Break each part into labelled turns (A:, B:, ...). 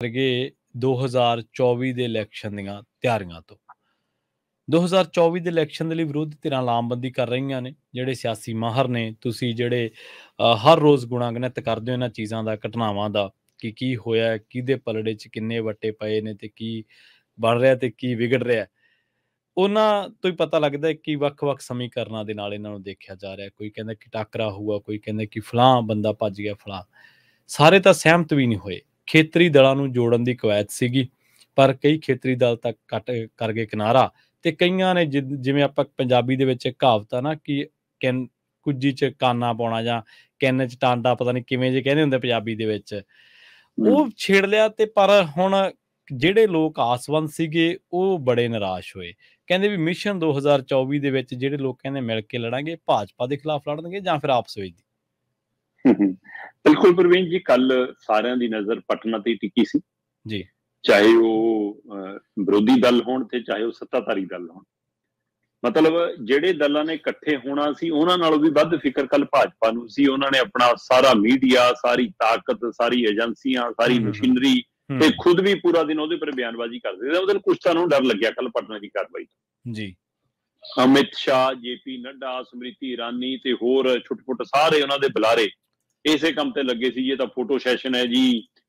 A: ਗਏ 2024 ਦੇ ਇਲੈਕਸ਼ਨ ਦੀਆਂ ਤਿਆਰੀਆਂ ਤੋਂ। 2024 ਦੇ ਇਲੈਕਸ਼ਨ ਦੇ ਲਈ ਵਿਰੋਧੀ ਧਿਰਾਂ ਲਾਮਬੰਦੀ ਕਰ ਰਹੀਆਂ ਨੇ। ਜਿਹੜੇ ਸਿਆਸੀ ਮਾਹਰ ਨੇ, ਤੁਸੀਂ ਜਿਹੜੇ ਹਰ ਰੋਜ਼ ਗੁਣਾਗਣਿਤ ਕਰਦੇ ਹੋ ਇਹਨਾਂ ਚੀਜ਼ਾਂ ਦਾ, ਘਟਨਾਵਾਂ ਦਾ, ਕਿ ਕੀ ਹੋਇਆ, ਕਿਹਦੇ ਪਲੜੇ 'ਚ ਕਿੰਨੇ ਵੱਟੇ ਪਏ ਨੇ ਤੇ ਕੀ ਬਣ ਰਿਹਾ ਤੇ ਕੀ ਵਿਗੜ ਰਿਹਾ, ਉਹਨਾਂ ਤੋਂ ਹੀ ਪਤਾ ਲੱਗਦਾ ਕਿ ਵੱਖ-ਵੱਖ ਸਮੀਕਰਨਾਂ ਦੇ ਨਾਲ ਇਹਨਾਂ ਨੂੰ ਦੇਖਿਆ ਜਾ ਰਿਹਾ। ਕੋਈ ਕਹਿੰਦਾ ਕਿ ਟਾਕਰਾ ਹੋਊਗਾ, ਕੋਈ ਕਹਿੰਦਾ ਕਿ ਫਲਾਂ ਬੰਦਾ ਭੱਜ ਗਿਆ, ਫਲਾਂ। ਸਾਰੇ ਤਾਂ ਸਹਿਮਤ ਵੀ ਨਹੀਂ ਹੋਏ। ਖੇਤਰੀ ਦਲਾਂ ਨੂੰ ਜੋੜਨ ਦੀ ਕਵਾਇਦ ਸੀਗੀ, ਪਰ ਕਈ ਖੇਤਰੀ ਦਲ ਤੱਕ ਕੱਟ ਕਰ ਗਏ ਕਿਨਾਰਾ, ਤੇ ਕਈਆਂ ਨੇ ਜਿਵੇਂ ਆਪਾਂ ਪੰਜਾਬੀ ਦੇ ਵਿੱਚ ਕਹਾਵਤ ਆ ਨਾ ਕਿ ਕੁੱਜੀ 'ਚ ਕਾਨਾ ਪਾਉਣਾ ਜਾਂ ਕਿੰਨ 'ਚ ਟਾਂਡਾ, ਪਤਾ ਨਹੀਂ ਕਿਵੇਂ ਜੇ ਕਹਿੰਦੇ ਹੁੰਦੇ ਪੰਜਾਬੀ ਦੇ ਵਿੱਚ, ਉਹ ਛੇੜ ਲਿਆ। ਤੇ ਪਰ ਹੁਣ ਜਿਹੜੇ ਲੋਕ ਆਸਵੰਦ ਸੀਗੇ ਉਹ ਬੜੇ ਨਿਰਾਸ਼ ਹੋਏ। ਕਹਿੰਦੇ ਵੀ ਮਿਸ਼ਨ 2024 ਦੇ ਵਿੱਚ ਜਿਹੜੇ ਲੋਕ ਕਹਿੰਦੇ ਮਿਲ ਕੇ ਲੜਾਂਗੇ, ਭਾਜਪਾ ਦੇ ਖਿਲਾਫ ਲੜਨਗੇ ਜਾਂ ਫਿਰ ਆਪਸ ਵਿੱਚ।
B: ਬਿਲਕੁਲ ਪ੍ਰਵੀਨ ਜੀ, ਕੱਲ ਸਾਰਿਆਂ ਦੀ ਨਜ਼ਰ ਪਟਨਾ ਤੇ ਟਿੱਕੀ ਸੀ
A: ਜੀ,
B: ਚਾਹੇ ਉਹ ਵਿਰੋਧੀ ਦਲ ਹੋਣ ਤੇ ਚਾਹੇ ਉਹ ਸੱਤਾਧਾਰੀ ਦਲ ਹੋਣ। ਮਤਲਬ ਜਿਹੜੇ ਦਲਾਂ ਨੇ ਇਕੱਠੇ ਹੋਣਾ ਸੀ ਉਹਨਾਂ ਨਾਲੋਂ ਵੀ ਵੱਧ ਫਿਕਰ ਕੱਲ ਭਾਜਪਾ ਨੂੰ ਸੀ। ਉਹਨਾਂ ਨੇ ਆਪਣਾ ਸਾਰਾ ਮੀਡੀਆ, ਸਾਰੀ ਤਾਕਤ, ਸਾਰੀ ਏਜੰਸੀਆਂ, ਸਾਰੀ ਮਸ਼ੀਨਰੀ ਤੇ ਖੁਦ ਵੀ ਪੂਰਾ ਦਿਨ ਉਹਦੇ ਪਰ ਬਿਆਨਬਾਜ਼ੀ ਕਰਦੇ ਸੀ। ਉਹਦੇ ਨਾਲ ਕੁਛ ਤੁਹਾਨੂੰ ਡਰ ਲੱਗਿਆ ਕੱਲ ਪਟਨਾ ਦੀ ਕਾਰਵਾਈ
A: ਜੀ।
B: ਅਮਿਤ ਸ਼ਾਹ, JP ਨੱਡਾ, ਸਮ੍ਰਿਤੀ ਇਰਾਨੀ ਤੇ ਹੋਰ ਛੁੱਟ-ਪੁੱਟ ਸਾਰੇ ਉਹਨਾਂ ਦੇ ਬੁਲਾਰੇ ਇਸੇ ਕੰਮ ਤੇ ਲੱਗੇ ਸੀ। ਇਹ ਤਾਂ ਫੋਟੋ ਸੈਸ਼ਨ ਹੈ ਜੀ,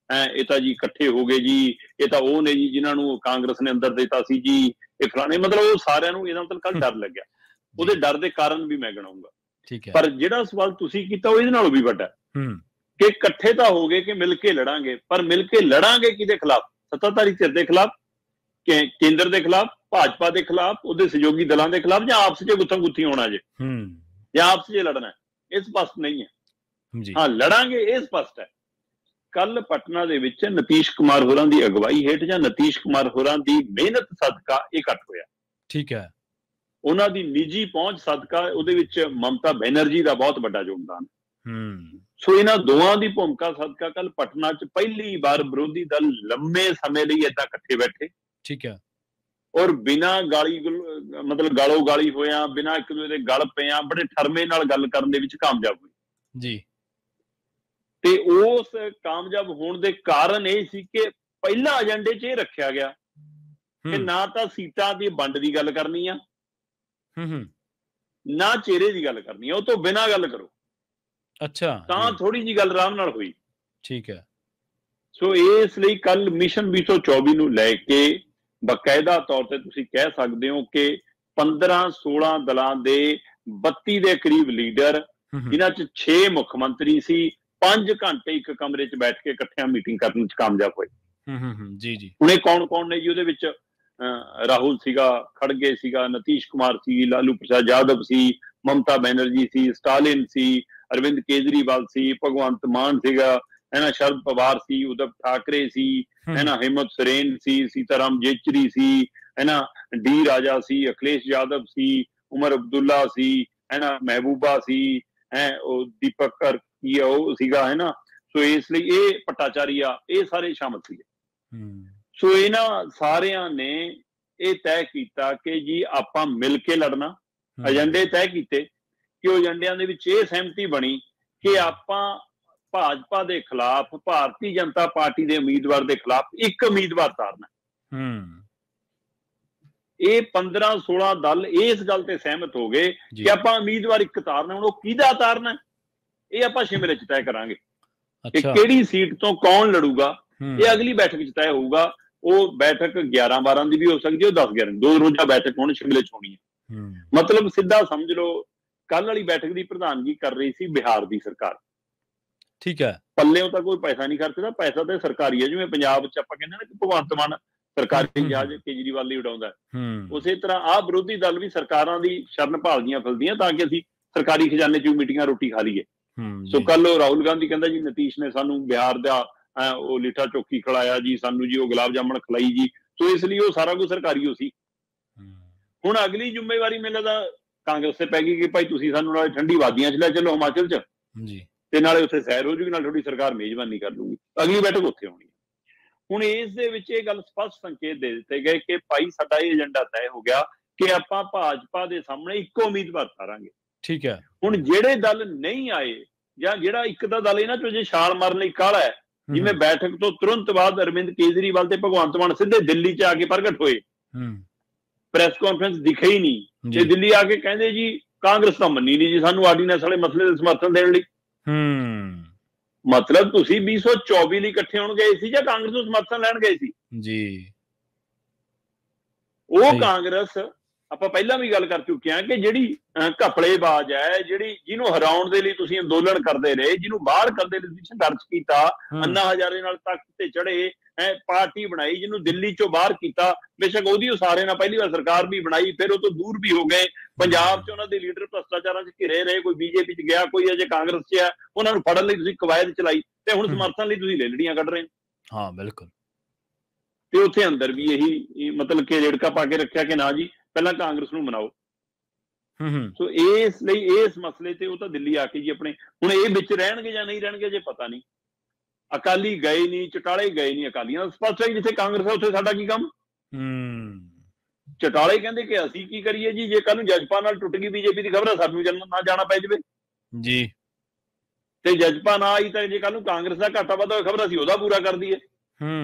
B: ਇਹ ਤਾਂ ਜੀ ਇਕੱਠੇ ਹੋ ਗਏ ਜੀ, ਇਹ ਤਾਂ ਉਹ ਨੇ ਜੀ ਜਿਨ੍ਹਾਂ ਨੂੰ ਕਾਂਗਰਸ ਨੇ ਅੰਦਰ ਦਿੱਤਾ ਸੀ ਜੀ, ਇਹ ਫਲਾਣੇ। ਮਤਲਬ ਉਹ ਸਾਰਿਆਂ ਨੂੰ ਇਹਨਾਂ ਤੋਂ ਕੱਲ ਡਰ ਲੱਗਿਆ। ਉਹਦੇ ਡਰ ਦੇ ਕਾਰਨ ਵੀ ਮੈਂ ਗਿਣਾਉਂਗਾ। ਪਰ ਜਿਹੜਾ ਸਵਾਲ ਤੁਸੀਂ ਕੀਤਾ ਉਹ ਇਹਦੇ ਨਾਲੋਂ ਵੀ ਵੱਡਾ ਕਿ ਇਕੱਠੇ ਤਾਂ ਹੋ ਗਏ ਕਿ ਮਿਲ ਕੇ ਲੜਾਂਗੇ, ਪਰ ਮਿਲ ਕੇ ਲੜਾਂਗੇ ਕਿਹਦੇ ਖਿਲਾਫ? ਸੱਤਾਧਾਰੀ ਧਿਰ ਦੇ ਖਿਲਾਫ, ਕੇਂਦਰ ਦੇ ਖਿਲਾਫ, ਭਾਜਪਾ ਦੇ ਖਿਲਾਫ, ਉਹਦੇ ਸਹਿਯੋਗੀ ਦਲਾਂ ਦੇ ਖਿਲਾਫ, ਜਾਂ ਆਪਸ 'ਚ ਗੁੱਥਮ ਗੁੱਥੀ ਹੋਣਾ ਜੇ, ਜਾਂ ਆਪਸ 'ਚ ਲੜਨਾ? ਇਹ ਸਪਸ਼ਟ ਨਹੀਂ ਹੈ। ਹਾਂ, ਲੜਾਂਗੇ ਇਹ ਸਪਸ਼ਟ ਹੈ। ਕੱਲ ਪਟਨਾ ਦੇ ਵਿੱਚ ਨਤੀਸ਼ ਕੁਮਾਰ ਹੋਰਾਂ ਦੀ ਅਗਵਾਈ ਹੇਠ ਜਾਂ ਨਤੀਸ਼ ਕੁਮਾਰ ਹੋਰਾਂ ਦੀ ਮਿਹਨਤ ਸਦਕਾ ਇਹ ਇਕੱਠ ਹੋਇਆ।
A: ਠੀਕ ਹੈ।
B: ਉਹਨਾਂ ਦੀ ਨਿੱਜੀ ਪਹੁੰਚ ਸਦਕਾ ਉਹਦੇ ਵਿੱਚ ਮਮਤਾ ਬੈਨਰਜੀ ਦਾ ਬਹੁਤ ਵੱਡਾ ਯੋਗਦਾਨ। ਸੋ ਇਹਨਾਂ ਦੋਵਾਂ ਦੀ ਭੂਮਿਕਾ ਸਦਕਾ ਕੱਲ ਪਟਨਾ 'ਚ ਪਹਿਲੀ ਵਾਰ ਵਿਰੋਧੀ ਦਲ ਲੰਮੇ ਸਮੇਂ ਲਈ ਏਦਾਂ ਇਕੱਠੇ ਬੈਠੇ।
A: ਠੀਕ ਹੈ।
B: ਔਰ ਬਿਨਾਂ ਗਾਲੀ, ਮਤਲਬ ਗਾਲੋ ਗਾਲੀ ਹੋਇਆ, ਬਿਨਾਂ ਇੱਕ ਦੂਜੇ ਦੇ ਗਲ ਪਿਆ, ਬੜੇ ਠਰਮੇ ਨਾਲ ਗੱਲ ਕਰਨ ਦੇ ਵਿੱਚ ਕਾਮਯਾਬ ਹੋਈ
A: ਜੀ।
B: ਤੇ ਉਸ ਕਾਮਯਾਬ ਹੋਣ ਦੇ ਕਾਰਨ ਇਹ ਸੀ ਕਿ ਪਹਿਲਾਂ ਏਜੰਡੇ 'ਚ ਇਹ ਰੱਖਿਆ ਗਿਆ ਕਿ ਨਾ ਤਾਂ ਸੀਟਾਂ ਦੀ ਵੰਡ ਦੀ ਗੱਲ ਕਰਨੀ ਆ, ਨਾ ਚਿਹਰੇ ਦੀ ਗੱਲ ਕਰਨੀ ਆ, ਉਹ ਤੋਂ ਬਿਨਾਂ ਗੱਲ ਕਰੋ।
A: ਅੱਛਾ,
B: ਤਾਂ ਥੋੜੀ ਜੀ ਗੱਲ ਆਰਾਮ ਨਾਲ ਹੋਈ।
A: ਠੀਕ ਹੈ।
B: ਸੋ ਇਸ ਲਈ ਕੱਲ ਮਿਸ਼ਨ 2024 ਨੂੰ ਲੈ ਕੇ ਬਕਾਇਦਾ ਤੌਰ ਤੇ ਤੁਸੀਂ ਕਹਿ ਸਕਦੇ ਹੋ ਕਿ 15-16 ਦਲਾਂ ਦੇ 32 ਦੇ ਕਰੀਬ ਲੀਡਰ, ਜਿਨ੍ਹਾਂ 'ਚ 6 ਮੁੱਖ ਮੰਤਰੀ ਸੀ, 5 ਘੰਟੇ ਇੱਕ ਕਮਰੇ 'ਚ ਬੈਠ ਕੇ ਇਕੱਠਿਆਂ ਮੀਟਿੰਗ ਕਰਨ 'ਚ ਕਾਮਯਾਬ ਹੋਏ।
A: ਜੀ ਜੀ।
B: ਹੁਣ ਇਹ ਕੌਣ ਨੇ ਜੀ ਉਹਦੇ ਵਿੱਚ? ਰਾਹੁਲ ਸੀਗਾ, ਖੜਗੇ ਸੀਗਾ, ਨਤੀਸ਼ ਕੁਮਾਰ ਸੀ, ਲਾਲੂ ਪ੍ਰਸਾਦ ਯਾਦਵ ਸੀ, ਮਮਤਾ ਬੈਨਰਜੀ ਸੀ, ਸਟਾਲਿਨ ਸੀ, ਅਰਵਿੰਦ ਕੇਜਰੀਵਾਲ ਸੀ, ਭਗਵੰਤ ਮਾਨ ਸੀਗਾ, ਸ਼ਰਦ ਪਵਾਰ ਸੀ, ਉਦਵ ਠਾਕਰੇ ਸੀ, ਹਿੰਮਤ ਸੋਰੇਨ ਸੀ, ਸੀਤਾਰਾਮ ਯੇਚੁਰੀ ਸੀ, ਡੀ ਰਾਜਾ ਸੀ, ਅਖਿਲੇਸ਼ ਯਾਦਵ ਸੀ, ਉਮਰ ਅਬਦੁੱਲਾ ਸੀ, ਮਹਿਬੂਬਾ ਸੀ, ਉਹ ਦੀਪਕ ਕੀ ਉਹ ਸੀਗਾ, ਸੋ ਇਸ ਲਈ ਇਹ ਭੱਟਾਚਾਰੀਆ, ਇਹ ਸਾਰੇ ਸ਼ਾਮਲ ਸੀਗੇ। ਸੋ ਇਹਨਾਂ ਸਾਰਿਆਂ ਨੇ ਇਹ ਤੈਅ ਕੀਤਾ ਕਿ ਜੀ ਆਪਾਂ ਮਿਲ ਕੇ ਲੜਨਾ। ਏਜੰਡੇ ਤੈਅ ਕੀਤੇ ਕਿ ਉਹ ਏਜੰਡਿਆਂ ਦੇ ਵਿੱਚ ਇਹ ਸਹਿਮਤੀ ਬਣੀ ਕਿ ਆਪਾਂ ਭਾਜਪਾ ਦੇ ਖਿਲਾਫ, ਭਾਰਤੀ ਜਨਤਾ ਪਾਰਟੀ ਦੇ ਉਮੀਦਵਾਰ ਦੇ ਖਿਲਾਫ ਇੱਕ ਉਮੀਦਵਾਰ ਤਾਰਨਾ। ਇਹ 15-16 ਦਲ ਇਸ ਗੱਲ ਤੇ ਸਹਿਮਤ ਹੋ ਗਏ ਕਿ ਆਪਾਂ ਉਮੀਦਵਾਰ ਇੱਕ ਤਾਰਨਾ। ਹੁਣ ਉਹ ਕਿਹਦਾ ਤਾਰਨਾ ਇਹ ਆਪਾਂ ਸ਼ਿਮਲੇ 'ਚ ਤੈਅ ਕਰਾਂਗੇ ਕਿ ਕਿਹੜੀ ਸੀਟ ਤੋਂ ਕੌਣ ਲੜੂਗਾ। ਇਹ ਅਗਲੀ ਬੈਠਕ 'ਚ ਤੈਅ ਹੋਊਗਾ। ਉਹ ਬੈਠਕ 11-12 ਦੀ ਵੀ ਹੋ ਸਕਦੀ ਹੈ, ਉਹ 10-11 ਦੋ ਰੋਜ਼ਾ ਬੈਠਕ ਹੁਣ ਸ਼ਿਮਲੇ 'ਚ ਹੋਣੀ ਹੈ। ਮਤਲਬ ਸਿੱਧਾ ਸਮਝ ਲਓ ਕੱਲ ਵਾਲੀ ਬੈਠਕ ਦੀ ਪ੍ਰਧਾਨਗੀ ਕਰ ਰਹੀ ਸੀ ਬਿਹਾਰ ਦੀ ਸਰਕਾਰ। ਠੀਕ ਹੈ। ਪੱਲਿਓਂ ਤਾਂ ਕੋਈ ਪੈਸਾ ਨਹੀਂ ਖਰਚਦਾ, ਪੈਸਾ ਤਾਂ ਸਰਕਾਰੀ ਹੈ। ਜਿਵੇਂ ਪੰਜਾਬ 'ਚ ਆਪਾਂ ਕਹਿੰਦੇ ਨਾ ਕਿ ਭਗਵੰਤ ਮਾਨ ਸਰਕਾਰੀ ਜਹਾਜ਼ ਕੇਜਰੀਵਾਲ ਲਈ ਉਡਾਉਂਦਾ, ਉਸੇ ਤਰ੍ਹਾਂ ਆਹ ਵਿਰੋਧੀ ਦਲ ਵੀ ਸਰਕਾਰਾਂ ਦੀ ਸ਼ਰਨ ਭਾਲਦੀਆਂ ਫਿਰਦੀਆਂ ਤਾਂ ਕਿ ਅਸੀਂ ਸਰਕਾਰੀ ਖਜ਼ਾਨੇ 'ਚ ਵੀ ਮੀਟਿੰਗਾਂ ਰੋਟੀ ਖਾ ਲਈਏ। ਸੋ ਕੱਲ ਉਹ ਰਾਹੁਲ ਗਾਂਧੀ ਕਹਿੰਦਾ ਜੀ ਨਤੀਸ਼ ਨੇ ਸਾਨੂੰ ਬਿਹਾਰ ਦਾ ਉਹ ਲੀਠਾ ਚੋਖੀ ਖਿਲਾਇਆ ਜੀ, ਸਾਨੂੰ ਜੀ ਉਹ ਗੁਲਾਬ ਜਾਮਣ ਖਿਲਾਈ ਜੀ। ਸੋ ਇਸ ਲਈ ਉਹ ਸਾਰਾ ਕੁਝ ਸਰਕਾਰੀ ਹੋ ਸੀ। ਹੁਣ ਅਗਲੀ ਜ਼ਿੰਮੇਵਾਰੀ ਮੈਨੂੰ ਲੱਗਦਾ ਕਾਂਗਰਸ ਤੇ ਪੈ ਗਈ ਕਿ ਭਾਈ ਤੁਸੀਂ ਸਾਨੂੰ ਨਾਲੇ ਠੰਡੀ ਵਾਦੀਆਂ 'ਚ ਲੈ ਚੱਲੋ ਹਿਮਾਚਲ 'ਚ, ਤੇ ਨਾਲੇ ਉੱਥੇ ਸੈਰ ਹੋ ਜੂਗੀ, ਨਾਲ ਤੁਹਾਡੀ ਸਰਕਾਰ ਮੇਜ਼ਬਾਨੀ ਕਰ ਲੂਗੀ। ਅਗਲੀ ਬੈਠਕ ਉੱਥੇ ਹੋਣੀ। ਹੁਣ ਇਸ ਦੇ ਵਿੱਚ ਇਹ ਗੱਲ ਸਪਸ਼ਟ ਸੰਕੇਤ ਦੇ ਦਿੱਤੇ ਗਏ ਕਿ ਭਾਈ ਸਾਡਾ ਇਹ ਏਜੰਡਾ ਤੈਅ ਹੋ ਗਿਆ ਕਿ ਆਪਾਂ ਭਾਜਪਾ ਦੇ ਸਾਹਮਣੇ ਇੱਕੋ ਉਮੀਦਵਾਰ ਤਾਰਾਂਗੇ। ਠੀਕ ਹੈ। ਹੁਣ ਜਿਹੜੇ ਦਲ ਨਹੀਂ ਆਏ ਜਾਂ ਜਿਹੜਾ ਇੱਕ ਦਾ ਦਲ ਇਹਨਾਂ ਚੋਂ ਜੇ ਛਾਲ ਮਾਰਨ ਲਈ ਕਾਹਲਾ ਹੈ, ਜਿਵੇਂ ਬੈਠਕ ਤੋਂ ਤੁਰੰਤ ਬਾਅਦ ਅਰਵਿੰਦ ਕੇਜਰੀਵਾਲ ਤੇ ਭਗਵੰਤ ਮਾਨ ਸਿੱਧੇ ਦਿੱਲੀ 'ਚ ਆ ਕੇ ਪ੍ਰਗਟ ਹੋਏ, ਪ੍ਰੈਸ ਕਾਨਫਰੰਸ ਦਿਖੇ ਹੀ ਨਹੀਂ, ਤੇ ਦਿੱਲੀ ਆ ਕੇ ਕਹਿੰਦੇ ਜੀ ਕਾਂਗਰਸ ਤਾਂ ਮੰਨੀ ਨਹੀਂ ਜੀ ਸਾਨੂੰ ਆਰਡੀਨੈਂਸ ਵਾਲੇ ਮਸਲੇ ਦੇ ਸਮਰਥਨ ਦੇਣ ਲਈ। ਮਤਲਬ ਤੁਸੀਂ 2024 ਲਈ ਇਕੱਠੇ ਹੋਣ ਗਏ ਸੀ ਜਾਂ ਕਾਂਗਰਸ ਨੂੰ ਸਮਰਥਨ ਲੈਣ ਗਏ ਸੀ ਜੀ? ਉਹ ਕਾਂਗਰਸ ਆਪਾਂ ਪਹਿਲਾਂ ਵੀ ਗੱਲ ਕਰ ਚੁੱਕੇ ਹਾਂ ਕਿ ਜਿਹੜੀ ਘਪਲੇਬਾਜ਼ ਹੈ, ਜਿਹਨੂੰ ਹਰਾਉਣ ਦੇ ਲਈ ਤੁਸੀਂ ਅੰਦੋਲਨ ਕਰਦੇ ਰਹੇ, ਜਿਹਨੂੰ ਬਾਹਰ ਕਰਦੇ ਲਈ ਤੁਸੀਂ ਸੰਘਰਸ਼ ਕੀਤਾ, ਅੰਨਾ ਹਜ਼ਾਰੇ ਨਾਲ ਤਖਤ ਤੇ ਚੜੇ, ਪਾਰਟੀ ਬਣਾਈ, ਜਿਹਨੂੰ ਦਿੱਲੀ ਚੋਂ ਬਾਹਰ ਕੀਤਾ, ਬੇਸ਼ੱਕ ਉਹਦੀ ਉਸਾਰੇ ਨਾਲ ਪਹਿਲੀ ਵਾਰ ਸਰਕਾਰ ਵੀ ਬਣਾਈ, ਫਿਰ ਉਹ ਤੋਂ ਦੂਰ ਵੀ ਹੋ ਗਏ, ਪੰਜਾਬ 'ਚ ਉਹਨਾਂ ਦੇ ਲੀਡਰ ਭ੍ਰਸ਼ਟਾਚਾਰਾਂ 'ਚ ਘਿਰੇ ਰਹੇ, ਕੋਈ ਬੀਜੇਪੀ 'ਚ ਗਿਆ, ਕੋਈ ਅਜੇ ਕਾਂਗਰਸ 'ਚ ਆ, ਉਹਨਾਂ ਨੂੰ ਫੜਨ ਲਈ ਤੁਸੀਂ ਕਵਾਇਦ ਚਲਾਈ, ਤੇ ਹੁਣ ਸਮਰਥਨ ਲਈ ਤੁਸੀਂ ਲੇਲੜੀਆਂ ਕੱਢ ਰਹੇ ਹੋ। ਹਾਂ ਬਿਲਕੁਲ। ਤੇ ਉੱਥੇ ਅੰਦਰ ਵੀ ਇਹੀ ਮਤਲਬ ਕਿ ਰੇੜਕਾ ਪਾ ਕੇ ਰੱਖਿਆ ਕਿ ਨਾ ਜੀ ਪਹਿਲਾਂ ਕਾਂਗਰਸ ਨੂੰ ਮਨਾਓ। ਸੋ ਇਸ ਲਈ ਇਸ ਮਸਲੇ ਤੇ ਉਹ ਤਾਂ ਦਿੱਲੀ ਆ ਕੇ ਜੀ ਆਪਣੇ, ਹੁਣ ਇਹ ਵਿੱਚ ਰਹਿਣਗੇ ਜਾਂ ਨਹੀਂ ਰਹਿਣਗੇ ਜੇ ਪਤਾ ਨਹੀਂ। ਅਕਾਲੀ ਗਏ ਨਹੀਂ, ਚਟਾਲੇ ਗਏ ਨਹੀਂ, ਅਕਾਲੀਆਂ ਦਾ ਸਪਸ਼ਟ ਹੈ ਜਿੱਥੇ ਕਾਂਗਰਸ ਹੈ ਉੱਥੇ ਸਾਡਾ ਕੀ ਕੰਮ। ਚਟਾਲੇ ਕਹਿੰਦੇ ਕਿ ਅਸੀਂ ਕੀ ਕਰੀਏ ਜੀ, ਜੇ ਕੱਲ ਨੂੰ ਜਜਪਾ ਨਾਲ ਟੁੱਟ ਗਈ ਬੀਜੇਪੀ ਦੀ ਖਬਰ ਹੈ, ਸਾਨੂੰ ਨਾ ਜਾਣਾ ਪੈ ਜਾਵੇ ਜੀ, ਤੇ ਜਜਪਾ ਨਾ ਆਈ ਤਾਂ ਜੇ ਕੱਲ ਨੂੰ ਕਾਂਗਰਸ ਦਾ ਘਾਟਾ ਵਾਧਾ ਹੋਇਆ ਖਬਰ ਅਸੀਂ ਉਹਦਾ ਪੂਰਾ ਕਰ ਦਈਏ।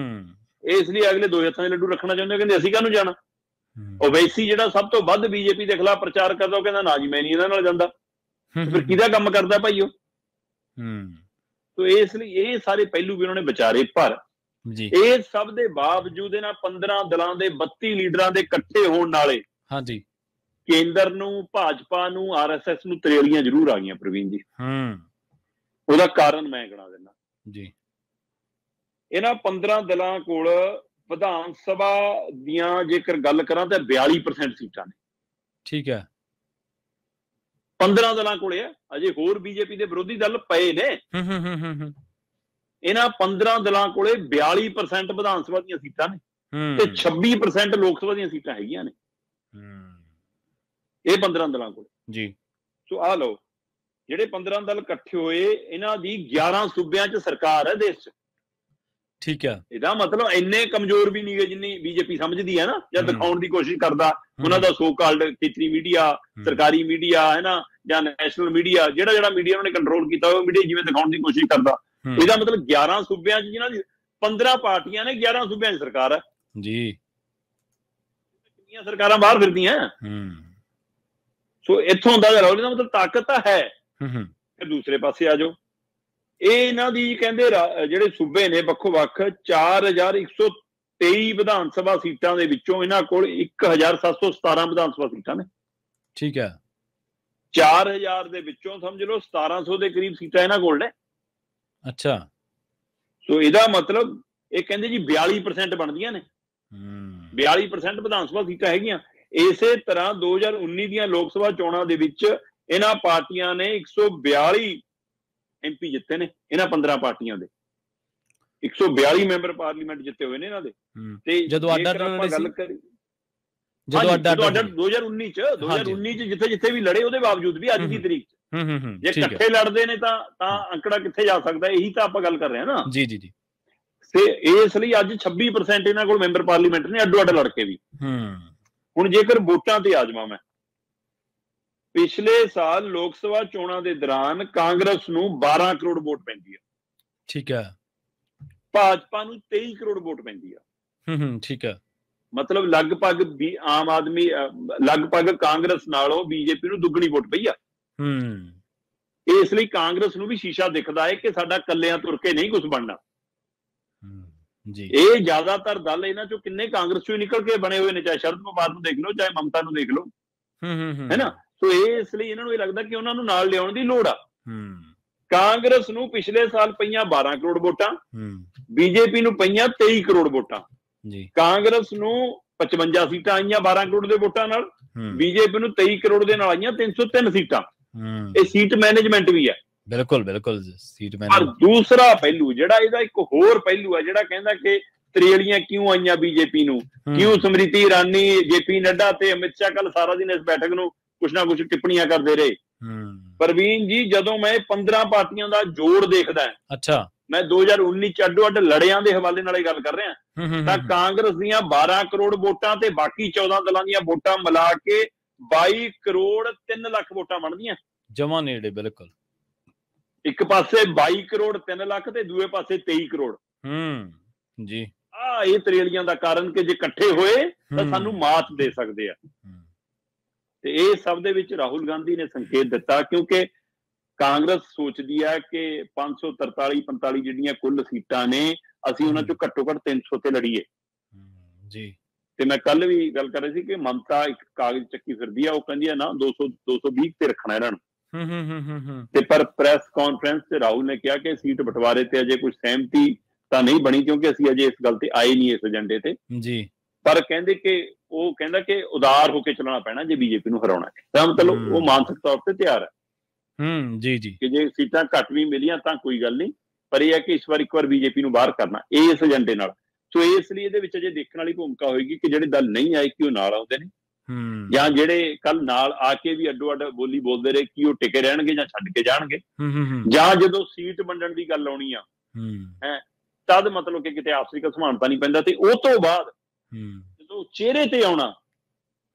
B: ਇਸ ਲਈ ਅਗਲੇ ਦੋ ਹੱਥਾਂ 'ਚ ਲੱਡੂ ਰੱਖਣਾ ਚਾਹੁੰਦੇ, ਕਹਿੰਦੇ ਅਸੀਂ ਕਾਹਨੂੰ ਜਾਣਾ। ਓਵੈਸੀ ਜਿਹੜਾ ਸਭ ਤੋਂ ਵੱਧ ਬੀਜੇਪੀ ਦੇ ਖਿਲਾਫ ਪ੍ਰਚਾਰ ਕਰਦਾ, ਉਹ ਕਹਿੰਦਾ ਨਾ ਜੀ ਮੈਂ ਨਹੀਂ ਇਹਨਾਂ ਨਾਲ ਜਾਂਦਾ, ਫਿਰ ਕਿਹਦਾ ਕੰਮ ਕਰਦਾ ਭਾਈ ਉਹ। ਤੋ ਇਸ ਲਈ ਇਹ ਸਾਰੇ ਪਹਿਲੂ ਵੀ ਉਹਨਾਂ ਨੇ ਵਿਚਾਰੇ, ਪਰ ਇਹ ਸਭ ਦੇ ਬਾਵਜੂਦ ਇਹਨਾਂ 15 ਦਲਾਂ ਦੇ 32 ਲੀਡਰਾਂ ਦੇ ਇਕੱਠੇ ਹੋਣ ਨਾਲੇ ਕੇਂਦਰ ਨੂੰ, ਭਾਜਪਾ ਨੂੰ, RSS ਨੂੰ ਤਰੇਲੀਆਂ ਜ਼ਰੂਰ ਆ ਗਈਆਂ ਪ੍ਰਵੀਨ ਜੀ। ਉਹਦਾ ਕਾਰਨ ਮੈਂ ਗਿਣਾ ਦਿੰਦਾ ਜੀ। ਇਹਨਾਂ 15 ਦਲਾਂ ਕੋਲ ਵਿਧਾਨ ਸਭਾ ਦੀਆਂ ਜੇਕਰ ਗੱਲ ਕਰਾਂ ਤਾਂ 42% ਸੀਟਾਂ ਨੇ। ਠੀਕ ਹੈ, 15 ਦਲਾਂ ਕੋਲੇ ਆ, ਅਜੇ ਹੋਰ ਬੀਜੇਪੀ ਦੇ ਵਿਰੋਧੀ ਦਲ ਪਏ ਨੇ। ਇਹਨਾਂ 15 ਦਲਾਂ ਕੋਲੇ 42% ਵਿਧਾਨ ਸਭਾ ਦੀਆਂ ਸੀਟਾਂ ਨੇ ਤੇ 26% ਲੋਕ ਸਭਾ ਦੀਆਂ ਸੀਟਾਂ ਹੈਗੀਆਂ ਨੇ ਇਹ 15 ਦਲਾਂ ਕੋਲ ਜੀ। ਸੋ ਆਹ ਲਓ, ਜਿਹੜੇ 15 ਦਲ ਇਕੱਠੇ ਹੋਏ, ਇਹਨਾਂ ਦੀ 11 ਸੂਬਿਆਂ 'ਚ ਸਰਕਾਰ ਹੈ ਦੇਸ਼ 'ਚ। ਠੀਕ ਹੈ, ਇਹਦਾ ਮਤਲਬ ਇੰਨੇ ਕਮਜ਼ੋਰ ਵੀ ਨਹੀਂ ਗਏ ਜਿੰਨੀ ਬੀਜੇਪੀ ਸਮਝਦੀ ਹੈ ਨਾ, ਜਾਂ ਦਿਖਾਉਣ ਦੀ ਕੋਸ਼ਿਸ਼ ਕਰਦਾ ਉਹਨਾਂ ਦਾ ਸੋ ਕਾਲਡ ਖੇਤਰੀ ਮੀਡੀਆ, ਸਰਕਾਰੀ ਮੀਡੀਆ ਹੈ ਨਾ, ਜਾਂ ਨੈਸ਼ਨਲ ਮੀਡੀਆ, ਜਿਹੜਾ ਮੀਡੀਆ ਉਹਨਾਂ ਨੇ ਕੰਟਰੋਲ ਕੀਤਾ ਉਹ ਮੀਡੀਆ ਜਿਵੇਂ ਦਿਖਾਉਣ ਦੀ ਕੋਸ਼ਿਸ਼ ਕਰਦਾ। ਇਹਦਾ ਮਤਲਬ 11 ਸੂਬਿਆਂ 'ਚ ਜਿਹਨਾਂ ਦੀ 15 ਪਾਰਟੀਆਂ ਨੇ, 11 ਸੂਬਿਆਂ 'ਚ ਸਰਕਾਰ ਹੈ ਜੀ। ਕਿੰਨੀਆਂ ਸਰਕਾਰਾਂ ਬਾਹਰ ਫਿਰਦੀਆਂ। ਸੋ ਇੱਥੋਂ ਦਾ ਇਹਦਾ ਮਤਲਬ ਤਾਕਤ ਤਾਂ ਹੈ। ਫਿਰ ਦੂਸਰੇ ਪਾਸੇ ਆ ਜਾਓ, ਇਹ ਇਹਨਾਂ ਦੀ ਕਹਿੰਦੇ ਜਿਹੜੇ ਸੂਬੇ ਨੇ ਵੱਖੋ ਵੱਖ 4123 ਵਿਧਾਨ ਸਭਾ ਸੀਟਾਂ ਦੇ ਵਿੱਚੋਂ ਇਹਨਾਂ ਕੋਲ 1717 ਵਿਧਾਨ ਸਭਾ ਸੀਟਾਂ ਨੇ। ਠੀਕ ਹੈ, 4000 ਦੇ ਵਿੱਚੋਂ ਸਮਝ ਲਓ 1700 ਦੇ ਕਰੀਬ ਸੀਟਾਂ ਇਹਨਾਂ ਕੋਲ ਨੇ। ਅੱਛਾ, ਸੋ ਇਹਦਾ ਮਤਲਬ ਇਹ ਕਹਿੰਦੇ ਜੀ 42% ਬਣਦੀਆਂ ਨੇ, 42% ਵਿਧਾਨ ਸਭਾ ਸੀਟਾਂ ਹੈਗੀਆਂ। ਇਸੇ ਤਰ੍ਹਾਂ 2019 ਦੀਆਂ ਲੋਕ ਸਭਾ ਚੋਣਾਂ ਦੇ ਵਿੱਚ ਇਹਨਾਂ ਪਾਰਟੀਆਂ ਨੇ 142 MP ਜਿੱਤੇ ਨੇ, ਇਹਨਾਂ 15 ਪਾਰਟੀਆਂ ਦੇ 142 ਮੈਂਬਰ ਪਾਰਲੀਮੈਂਟ ਜਿੱਤੇ ਹੋਏ ਨੇ ਇਹਨਾਂ ਦੇ। ਤੇ ਜਦੋਂ ਆਪਾਂ ਗੱਲ ਕਰੀ 2019 ਚ ਜਿੱਥੇ ਵੀ ਲੜੇ, ਉਹਦੇ ਬਾਵਜੂਦ ਵੀ ਅੱਜ ਦੀ ਤਰੀਕ ਚ ਜੇ ਇਕੱਠੇ ਲੜਦੇ ਨੇ ਤਾਂ ਅੰਕੜਾ ਕਿੱਥੇ ਜਾ ਸਕਦਾ, ਇਹੀ ਤਾਂ ਆਪਾਂ ਗੱਲ ਕਰ ਰਹੇ ਹਾਂ ਨਾ ਜੀ। ਤੇ ਇਸ ਲਈ ਅੱਜ 26% ਇਹਨਾਂ ਕੋਲ ਮੈਂਬਰ ਪਾਰਲੀਮੈਂਟ ਨੇ, ਅੱਡੋ ਅੱਡ ਲੜ ਕੇ ਵੀ। ਹੁਣ ਜੇਕਰ ਵੋਟਾਂ ਤੇ ਆ ਜਾਵਾਂ ਮੈਂ, ਪਿਛਲੇ ਸਾਲ ਲੋਕ ਸਭਾ ਚੋਣਾਂ ਦੇ ਦੌਰਾਨ ਕਾਂਗਰਸ ਨੂੰ 12 ਕਰੋੜ ਵੋਟ ਪੈਂਦੀ ਹੈ। ਠੀਕ ਹੈ, ਭਾਜਪਾ ਨੂੰ 23 ਕਰੋੜ ਵੋਟ ਪੈਂਦੀ ਆ। ਠੀਕ ਹੈ, ਮਤਲਬ ਲਗਭਗ ਆਮ ਆਦਮੀ ਲਗਭਗ ਕਾਂਗਰਸ ਨਾਲੋਂ ਬੀਜੇਪੀ ਨੂੰ ਦੁੱਗਣੀ ਵੋਟ ਪਈ ਆ। ਇਸ ਲਈ ਕਾਂਗਰਸ ਨੂੰ ਵੀ ਸ਼ੀਸ਼ਾ ਦਿਖਦਾ ਹੈ ਕਿ ਸਾਡਾ ਕੱਲਿਆਂ ਤੁਰ ਕੇ ਨਹੀਂ ਕੁਝ ਬਣਨਾ ਜੀ। ਇਹ ਜ਼ਿਆਦਾਤਰ ਦਲ ਇਹਨਾਂ ਚੋਂ ਕਿੰਨੇ ਕਾਂਗਰਸ ਚੋਂ ਨਿਕਲ ਕੇ ਬਣੇ ਹੋਏ ਨੇ, ਚਾਹੇ ਸ਼ਰਦ ਪਵਾਰ ਨੂੰ ਦੇਖ ਲਓ, ਚਾਹੇ ਮਮਤਾ ਨੂੰ ਦੇਖ ਲਓ, ਹੈ ਨਾ। ਸੋ ਇਸ ਲਈ ਇਹਨਾਂ ਨੂੰ ਇਹ ਲੱਗਦਾ ਕਿ ਉਹਨਾਂ ਨੂੰ ਨਾਲ ਲਿਆਉਣ ਦੀ ਲੋੜ ਆ। ਕਾਂਗਰਸ ਨੂੰ ਪਿਛਲੇ ਸਾਲ ਪਈਆਂ 12 ਕਰੋੜ ਵੋਟਾਂ, ਬੀਜੇਪੀ ਨੂੰ ਪਈਆਂ 23 ਕਰੋੜ ਵੋਟਾਂ। ਕਾਂਗਰਸ ਨੂੰ 55 ਸੀਟਾਂ ਆਈਆਂ 12 ਕਰੋੜ ਦੇ ਵੋਟਾਂ ਨਾਲ, ਬੀਜੇਪੀ ਨੂੰ 23 ਕਰੋੜ ਦੇ ਨਾਲ ਆਈਆਂ 303 ਸੀਟਾਂ। ਇਹ ਸੀਟ ਮੈਨੇਜਮੈਂਟ ਵੀ ਹੈ। ਬਿਲਕੁਲ ਸੀਟ ਮੈਨੇਜਮੈਂਟ। ਪਰ ਦੂਸਰਾ ਪਹਿਲੂ ਜਿਹੜਾ ਇਹਦਾ ਇੱਕ ਹੋਰ ਪਹਿਲੂ ਹੈ, ਜਿਹੜਾ ਕਹਿੰਦਾ ਕਿ ਤਰੇਲੀਆਂ ਕਿਉਂ ਆਈਆਂ ਬੀਜੇਪੀ ਨੂੰ, ਕਿਉਂ ਸਮ੍ਰਿਤੀ ਇਰਾਨੀ, JP ਨੱਡਾ ਤੇ ਅਮਿਤ ਸ਼ਾਹ ਕੱਲ ਸਾਰਾ ਦਿਨ ਇਸ ਬੈਠਕ ਨੂੰ ਕੁਛ ਨਾ ਕੁਛ ਟਿੱਪਣੀਆਂ ਕਰਦੇ ਰਹੇ। ਪ੍ਰਵੀਨ ਜੀ, ਜਦੋਂ ਮੈਂ 15 ਪਾਰਟੀਆਂ ਦਾ ਜੋੜ ਦੇਖਦਾ, ਅੱਛਾ ਮੈਂ 2019 ਚ ਅੱਡੋ ਅੱਡ ਲੜਿਆਂ ਦੇ ਹਵਾਲੇ ਨਾਲ ਗੱਲ ਕਰ ਰਿਹਾ, ਤਾਂ ਕਾਂਗਰਸ ਦੀਆਂ 12 ਕਰੋੜ ਵੋਟਾਂ ਤੇ ਬਾਕੀ 14 ਦਲਾਂ ਦੀਆਂ ਵੋਟਾਂ ਮਿਲਾ ਕੇ 22 ਕਰੋੜ 3 ਲੱਖ ਵੋਟਾਂ ਬਣਦੀਆਂ ਜਮਾਂ ਨੇੜੇ। ਬਿਲਕੁਲ ਇੱਕ ਪਾਸੇ 22 ਕਰੋੜ 3 ਲੱਖ ਤੇ ਦੂਏ ਪਾਸੇ 23 ਕਰੋੜ
A: ਜੀ
B: ਇਹ ਤਰੇਲੀਆਂ ਦਾ ਕਾਰਨ ਕਿ ਜੇ ਇਕੱਠੇ ਹੋਏ ਤਾਂ ਸਾਨੂੰ ਮਾਤ ਦੇ ਸਕਦੇ ਆ। ਤੇ ਇਹ ਸਭ ਦੇ ਵਿੱਚ ਰਾਹੁਲ ਗਾਂਧੀ ਨੇ ਸੰਕੇਤ ਦਿੱਤਾ, ਕਿਉਂਕਿ ਕਾਂਗਰਸ ਸੋਚਦੀ ਹੈ ਕਿ 543-45 ਜਿਹੜੀਆਂ ਕੁੱਲ ਸੀਟਾਂ ਨੇ ਅਸੀਂ ਉਹਨਾਂ ਚੋਂ ਘੱਟੋ ਘੱਟ 300 ਤੇ ਲੜੀਏ
A: ਜੀ। ਤੇ
B: ਮੈਂ ਕੱਲ ਵੀ ਗੱਲ ਕਰ ਰਹੀ ਸੀ ਕਿ ਮਮਤਾ ਇੱਕ ਕਾਗਜ਼ ਚੱਕੀ ਫਿਰਦੀ ਆ, ਉਹ ਕਹਿੰਦੀ ਆ ਨਾ 220 ਤੇ ਰੱਖਣਾ ਇਹਨਾਂ ਨੂੰ। ਤੇ ਪਰ ਪ੍ਰੈਸ ਕਾਨਫਰੰਸ ਤੇ ਰਾਹੁਲ ਨੇ ਕਿਹਾ ਕਿ ਸੀਟ ਬਟਵਾਰੇ ਤੇ ਅਜੇ ਕੋਈ ਸਹਿਮਤੀ ਤਾਂ ਨਹੀਂ ਬਣੀ, ਕਿਉਂਕਿ ਅਸੀਂ ਅਜੇ ਇਸ ਗੱਲ ਤੇ ਆਏ ਨਹੀਂ ਇਸ ਏਜੰਡੇ ਤੇ ਜੀ। ਪਰ ਕਹਿੰਦੇ ਕਿ ਉਹ ਕਹਿੰਦਾ ਕਿ ਉਦਾਰ ਹੋ ਕੇ ਚੱਲਣਾ ਪੈਣਾ ਜੇ ਬੀਜੇਪੀ ਨੂੰ ਹਰਾਉਣਾ ਹੈ, ਤਾਂ ਮਤਲਬ ਉਹ ਮਾਨਸਿਕ ਤੌਰ ਤੇ ਤਿਆਰ ਹੈ
A: ਜੀ ਜੀ
B: ਕਿ ਜੇ ਸੀਟਾਂ ਘੱਟ ਵੀ ਮਿਲੀਆਂ ਤਾਂ ਕੋਈ ਗੱਲ ਨਹੀਂ, ਪਰ ਇਹ ਹੈ ਕਿ ਇਸ ਵਾਰ ਇੱਕ ਵਾਰ ਬੀਜੇਪੀ ਨੂੰ ਬਾਹਰ ਕਰਨਾ ਇਸ ਏਜੰਡੇ ਨਾਲ। ਸੋ ਇਸ ਲਈ ਇਹਦੇ ਵਿੱਚ ਅਜੇ ਦੇਖਣ ਵਾਲੀ ਭੂਮਿਕਾ ਹੋਏਗੀ ਕਿ ਜਿਹੜੇ ਦਲ ਨਹੀਂ ਆਏ ਕਿ ਉਹ ਨਾਲ ਆਉਂਦੇ ਨੇ, ਜਾਂ ਜਿਹੜੇ ਕੱਲ ਨਾਲ ਆ ਕੇ ਵੀ ਅੱਡੋ ਅੱਡ ਬੋਲੀ ਬੋਲਦੇ ਰਹੇ ਕਿ ਉਹ ਟਿਕੇ ਰਹਿਣਗੇ ਜਾਂ ਛੱਡ ਕੇ ਜਾਣਗੇ, ਜਾਂ ਜਦੋਂ ਸੀਟ ਵੰਡਣ ਦੀ ਗੱਲ ਆਉਣੀ ਆ ਹੈ ਤਦ ਮਤਲਬ ਕਿ ਕਿਤੇ ਆਪਸੀ ਘਸਮਾਨਤਾ ਨਹੀਂ ਪੈਂਦਾ। ਤੇ ਉਹ ਤੋਂ ਬਾਅਦ ਜਦੋਂ ਚਿਹਰੇ ਤੇ ਆਉਣਾ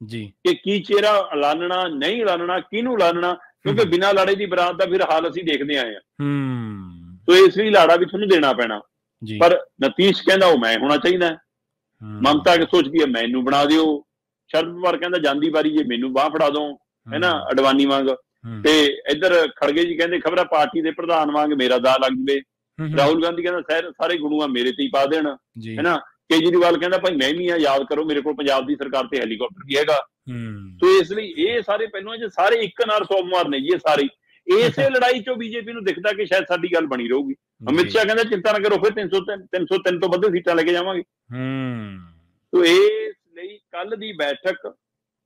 B: ਜੀ ਕਿ ਕੀ ਚਿਹਰਾ ਐਲਾਨਣਾ ਨਹੀਂ ਐਲਾਨਣਾ, ਕਿਹਨੂੰ ਐਲਾਨਣਾ, ਕਿਉਂਕਿ ਬਿਨਾਂ ਲਾੜੇ ਦੀ ਬਰਾਤ ਦਾ ਫਿਰ ਹਾਲ ਅਸੀਂ ਦੇਖਦੇ ਆਏ ਆ। ਸੋ ਇਸ ਲਈ ਲਾੜਾ ਵੀ ਤੁਹਾਨੂੰ ਦੇਣਾ ਪੈਣਾ, ਪਰ ਨਤੀਸ਼ ਕਹਿੰਦਾ ਉਹ ਮੈਂ ਹੋਣਾ ਚਾਹੀਦਾ, ਮਮਤਾ ਸੋਚਦੀ ਹੈ ਮੈਨੂੰ ਬਣਾ ਦਿਓ, ਸ਼ਰਦ ਪਵਾਰ ਕਹਿੰਦਾ ਜਾਂਦੀ ਵਾਰੀ ਜੇ ਮੈਨੂੰ ਬਾਹ ਫੜਾ ਦੋ, ਹੈ ਨਾ, ਅਡਵਾਨੀ ਵਾਂਗ, ਤੇ ਇੱਧਰ ਖੜਗੇ ਜੀ ਕਹਿੰਦੇ ਖਬਰਾਂ ਪਾਰਟੀ ਦੇ ਪ੍ਰਧਾਨ ਵਾਂਗ ਮੇਰਾ ਦਾ ਲੱਗ ਜਵੇ, ਰਾਹੁਲ ਗਾਂਧੀ ਕਹਿੰਦਾ ਸਾਰੇ ਗੁਣੂਆ ਮੇਰੇ ਤੇ ਹੀ ਪਾ ਦੇਣ, ਹੈ ਨਾ, ਕੇਜਰੀਵਾਲ ਕਹਿੰਦਾ ਭਾਈ ਮੈਂ ਵੀ ਆ, ਯਾਦ ਕਰੋ ਮੇਰੇ ਕੋਲ ਪੰਜਾਬ ਦੀ ਸਰਕਾਰ ਤੇ ਹੈਲੀਕਾਪਟਰ ਵੀ ਹੈਗਾ। ਸੋ ਇਸ ਲਈ ਇਹ ਸਾਰੇ ਪਹਿਲੂਆਂ ਚ ਸਾਰੇ ਇੱਕ ਨਾਲ ਸੋਮਵਾਰ ਨੇ ਜੀ, ਇਹ ਸਾਰੇ ਇਸੇ ਲੜਾਈ ਚੋਂ ਬੀਜੇਪੀ ਨੂੰ ਦਿਖਦਾ ਕਿ ਸ਼ਾਇਦ ਸਾਡੀ ਗੱਲ ਬਣੀ ਰਹੂਗੀ। ਅਮਿਤ ਸ਼ਾਹ ਕਹਿੰਦਾ ਚਿੰਤਾ ਨਾ ਕਰੋ, ਫਿਰ 303 ਤੋਂ ਵੱਧ ਸੀਟਾਂ ਲੈ ਕੇ ਜਾਵਾਂਗੇ। ਸੋ ਇਸ ਲਈ ਕੱਲ ਦੀ ਬੈਠਕ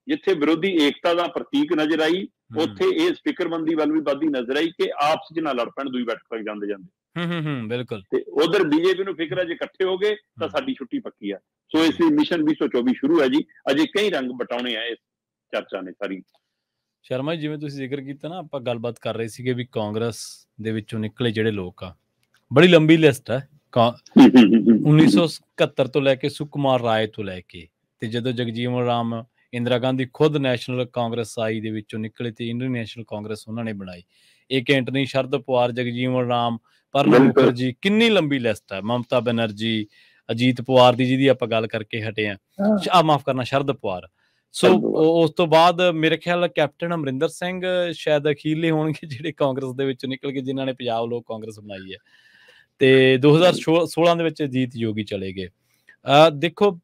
B: ਜਿੱਥੇ ਵਿਰੋਧੀ ਏਕਤਾ ਦਾ ਪ੍ਰਤੀਕ ਨਜ਼ਰ ਆਈ, ਉੱਥੇ ਇਹ ਫਿਕਰਮੰਦੀ ਵੱਲ ਵੀ ਵੱਧਦੀ ਨਜ਼ਰ ਆਈ ਕਿ ਆਪਸ ਚ ਨਾ ਲੜ ਪੈਣ ਦੂਈ ਬੈਠਕ ਤੱਕ ਜਾਂਦੇ ਜਾਂਦੇ।
A: ਬਿਲਕੁਲ।
B: ਤੇ ਉਧਰ ਬੀਜੇਪੀ ਨੂੰ ਫਿਕਰ ਹੈ ਜੇ ਇਕੱਠੇ ਹੋ ਗਏ ਤਾਂ ਸਾਡੀ ਛੁੱਟੀ ਪੱਕੀ ਆ। ਸੋ ਇਸ ਲਈ ਮਿਸ਼ਨ 2024 ਸ਼ੁਰੂ ਹੈ ਜੀ, ਅਜੇ ਕਈ ਰੰਗ ਬਟਾਉਣੇ ਆ ਇਸ ਚਰਚਾ ਨੇ ਸਾਰੀ।
A: ਸ਼ਰਮਾ ਜੀ, ਜਿਵੇਂ ਤੁਸੀਂ ਜ਼ਿਕਰ ਕੀਤਾ ਨਾ, ਆਪਾਂ ਗੱਲਬਾਤ ਕਰ ਰਹੇ ਸੀਗੇ ਵੀ ਕਾਂਗਰਸ ਦੇ ਵਿੱਚੋਂ ਨਿਕਲੇ ਜਿਹੜੇ ਲੋਕ ਆ, ਬੜੀ ਲੰਬੀ ਲਿਸਟ ਹੈ 1971 ਤੋਂ ਲੈ ਕੇ ਸੁਕੁਮਾਰ ਰਾਏ ਤੋਂ ਲੈ ਕੇ, ਤੇ ਜਦੋਂ ਜਗਜੀਵਨ ਰਾਮ ਇੰਦਰਾ ਗਾਂਧੀ ਖੁਦ ਨੈਸ਼ਨਲ ਕਾਂਗਰਸ ਆਈ ਦੇ ਵਿੱਚੋਂ ਨਿਕਲੇ ਤੇ ਇੰਡੀਅਨ ਨੈਸ਼ਨਲ ਕਾਂਗਰਸ ਉਹਨਾਂ ਨੇ ਬਣਾਈ। ਇੱਕ ਐਂਟਨੀ, ਸ਼ਰਦ ਪਵਾਰ, ਜਗਜੀਵਨ ਰਾਮ, ਪ੍ਰਣਬ ਮੁਖਰਜੀ, ਕਿੰਨੀ ਲੰਬੀ ਲਿਸਟ ਹੈ, ਮਮਤਾ ਬੈਨਰਜੀ, ਅਜੀਤ ਪਵਾਰ ਦੀ ਜਿਹਦੀ ਆਪਾਂ ਗੱਲ ਕਰਕੇ ਹਟੇ ਆ, ਮਾਫ ਕਰਨਾ, ਸ਼ਰਦ ਪਵਾਰ। ਸੋ ਉਸ ਤੋਂ ਬਾਅਦ ਮੇਰੇ ਖਿਆਲ ਕੈਪਟਨ ਅਮਰਿੰਦਰ ਸਿੰਘ ਸ਼ਾਇਦ ਅਖੀਰਲੇ ਹੋਣਗੇ ਜਿਹੜੇ ਕਾਂਗਰਸ ਦੇ ਵਿੱਚੋਂ ਨਿਕਲ ਕੇ ਜਿਨ੍ਹਾਂ ਨੇ ਪੰਜਾਬ ਲੋਕ ਕਾਂਗਰਸ ਬਣਾਈ ਹੈ, ਤੇ 2016 ਦੇ ਵਿੱਚ ਅਜੀਤ ਜੋਗੀ ਚਲੇ ਗਏ। ਦੇਖੋ,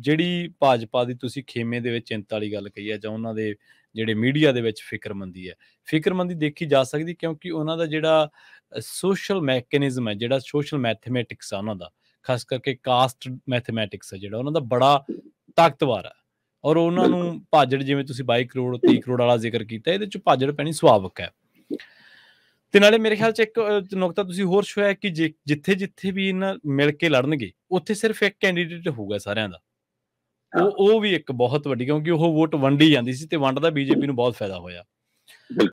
A: ਜਿਹੜੀ ਭਾਜਪਾ ਦੀ ਤੁਸੀਂ ਖੇਮੇ ਦੇ ਵਿੱਚ ਚਿੰਤਾ ਵਾਲੀ ਗੱਲ ਕਹੀ ਹੈ, ਜਾਂ ਉਹਨਾਂ ਦੇ ਜਿਹੜੇ ਮੀਡੀਆ ਦੇ ਵਿੱਚ ਫਿਕਰਮੰਦੀ ਦੇਖੀ ਜਾ ਸਕਦੀ, ਕਿਉਂਕਿ ਉਹਨਾਂ ਦਾ ਜਿਹੜਾ ਸੋਸ਼ਲ ਮੈਕੈਨਿਜ਼ਮ ਹੈ, ਜਿਹੜਾ ਸੋਸ਼ਲ ਮੈਥਮੈਟਿਕਸ ਆ ਉਹਨਾਂ ਦਾ, ਖਾਸ ਕਰਕੇ ਕਾਸਟ ਮੈਥਮੈਟਿਕਸ ਹੈ ਜਿਹੜਾ ਉਹਨਾਂ ਦਾ, ਬੜਾ ਤਾਕਤਵਰ ਹੈ। ਔਰ ਉਹਨਾਂ ਨੂੰ ਭਾਜੜ, ਜਿਵੇਂ ਤੁਸੀਂ 22 ਕਰੋੜ 23 ਕਰੋੜ ਵਾਲਾ ਜ਼ਿਕਰ ਕੀਤਾ, ਇਹਦੇ 'ਚ ਭਾਜੜ ਪੈਣੀ ਸੁਭਾਵਿਕ ਹੈ। ਤੇ ਨਾਲੇ ਮੇਰੇ ਖਿਆਲ 'ਚ ਇੱਕ ਨੁਕਤਾ ਤੁਸੀਂ ਹੋਰ ਛੋਇਆ ਕਿ ਜਿੱਥੇ ਵੀ ਇਹਨਾਂ ਮਿਲ ਕੇ ਲੜਨਗੇ, ਉੱਥੇ ਸਿਰਫ ਇੱਕ ਕੈਂਡੀਡੇਟ ਹੋਊਗਾ ਸਾਰਿਆਂ ਦਾ। ਉਹ ਵੀ ਇੱਕ ਬਹੁਤ ਵੱਡੀ, ਕਿਉਂਕਿ ਉਹ ਵੋਟ ਵੰਡੀ ਜਾਂਦੀ ਸੀ ਤੇ ਵੰਡ ਦਾ ਬੀਜੇਪੀ ਨੂੰ ਬਹੁਤ ਫਾਇਦਾ ਹੋਇਆ।